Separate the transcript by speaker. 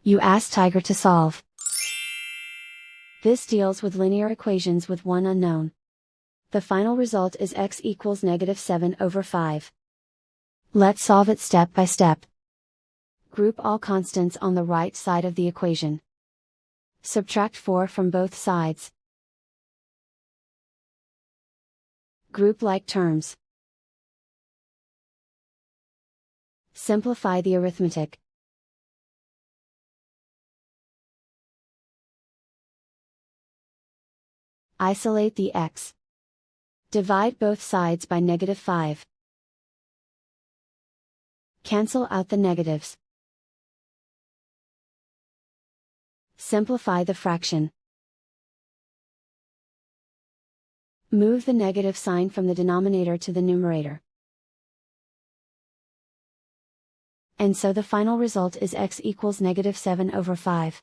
Speaker 1: You ask Tiger to solve. This deals with linear equations with one unknown. The final result is x equals -7/5. Let's solve it step by step. Group all constants on the right side of the equation. Subtract 4 from both sides. Group like terms. Simplify the arithmetic. Isolate the x. Divide both sides by -5. Cancel out the negatives. Simplify the fraction. Move the negative sign from the denominator to the numerator. And so the final result is x equals -7/5.